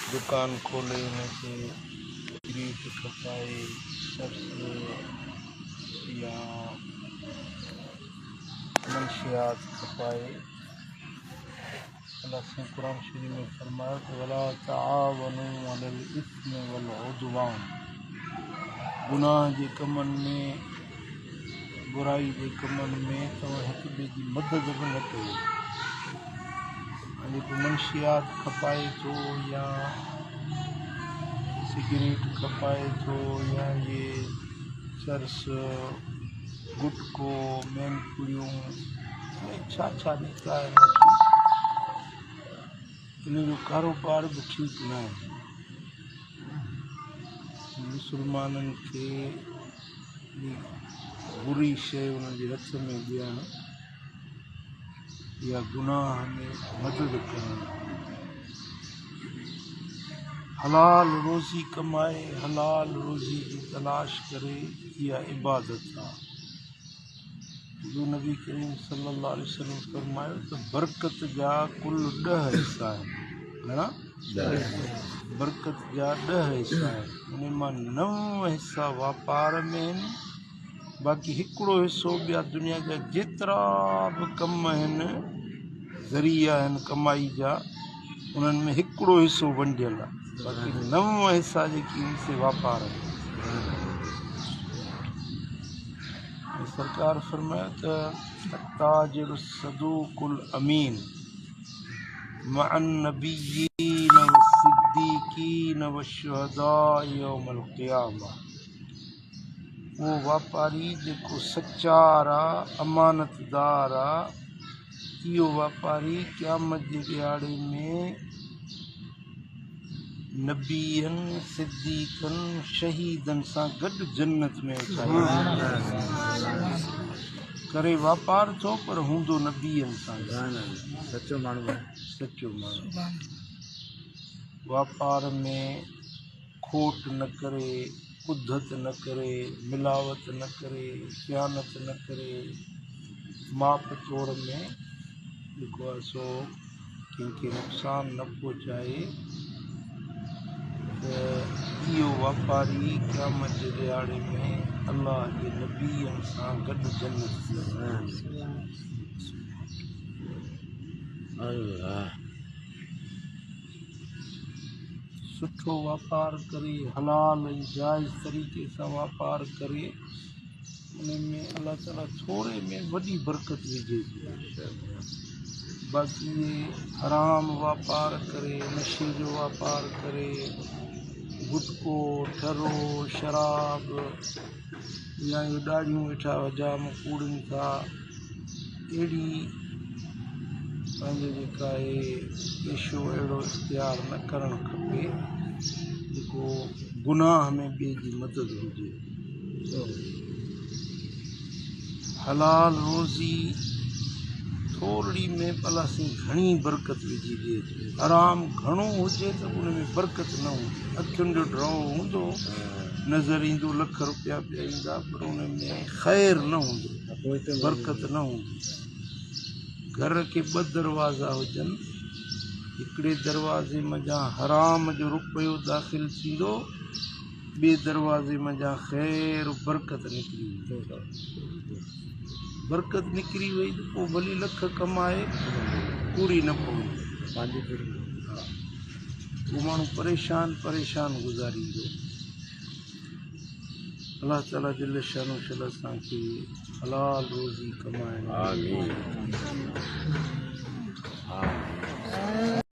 दुकान खोले में से ग्रीट खपाए सर्स या मंशियात खपाए। अल्लाह से कुरान शरीफ में फरमाया कि वला तावनु अलल इस्मि वल उद्वान, गुनाह जे कमनि में बुराई जे कमनि में तव्हां हिक ॿिए जी मदद बि न कयो। जेको मंशियात खपाए थो या सिगरेट खपाए थो या ये चरस गुटको मैनपुड़ियूं छा छा निकिता आहिनि, इन जो कारोबार बि ठीकु न आहे। मुस्लमाननि खे बुरी शइ उन्हनि जे हथ में ॾियणु या गुनाह में मदद करणु, हलाल रोज़ी कमाए हलाल रोज़ी जी तलाश करे, इहा इबादत आहे। जो नबी करीम सल्लल्लाहु अलैहि वसल्लम फरमायो त बरकत जा कुल 10 हिस्सा आहिनि। घणा? बरकत जा 10 हिस्सा आहिनि, उन मां 9 हिस्सा वापार में आहिनि, बाक़ी हिकिड़ो हिसो ॿिया दुनिया जा जेतिरा बि कम आहिनि, ज़रिया आहिनि कमाई जा, उन्हनि में हिकिड़ो हिसो वंडियल आहे, बाक़ी 9 हिस्सा जेकी उनसे वापार आहिनि। सरकार फरमाया त ताजिर सदूकुल अमीन मअन नबिय्यीन वस्सिद्दीकीन वशुहदाए यौमल क़ियामा। वो वापारी जेको सचार आहे, अमानतदार आहे, इहो वापारी क़यामत जे ॾियारे में नबीअनि सिद्दीक़नि शहीदनि सां गॾु जन्नत में वेचायो करे वापार थो, पर हूंदो नबीअनि सां। सचो माण्हू वापार में खोट न करे, उद्धत न करे, मिलावट न करे, ख़यानत न करे, माप तोड़ में जेको आहे सो कंहिंखे नुक़सान न पहुचाए, त इहो वापारी क़यामत जे ॾियारे में अल्लाह जे नबीअनि सां गॾु जन्नत सुठो वापार करे, हलाल ऐं जाइज़ तरीक़े सां वापार करे, उन में अल्लाह ताला थोरे में वॾी बरकत विझे थो। बाक़ी ये हराम वापार करे, नशे जो वापार करे, गुटको ठरो शराब या ये ॾाढ़ियूं वेठा हजाम कूड़नि था, अहिड़ी पंहिंजो जेका आहे पेशो अहिड़ो इख्तियार न करणु खपे जेको गुनाह में ॿिए जी मदद हुजे। हलाल रोज़ी थोरी में भला सी घणी बरकत विझी ॾिए थो, आराम घणो हुजे त उन में बरकत न हूंदी। अखियुनि जो ड्रॉ हूंदो, नज़र ईंदो, लख रुपया पिया ईंदा, पर उन में ख़ैर न हूंदो, बरकत न हूंदी। घर के 2 दरवाज़ा हुजनि, हिकिड़े दरवाज़े मञा हराम जो रुपयो दाख़िल थींदो, ॿिए दरवाज़े मञा ख़ैर बरकत निकिरी वेंदी। बरकत निकिरी वई त पोइ भली लख कमाए पूरी न पवंदी, उहो माण्हू परेशान गुज़ारींदो। अल्लाह ताला जल शानो असांखे हलाल रोज़ी कमाइण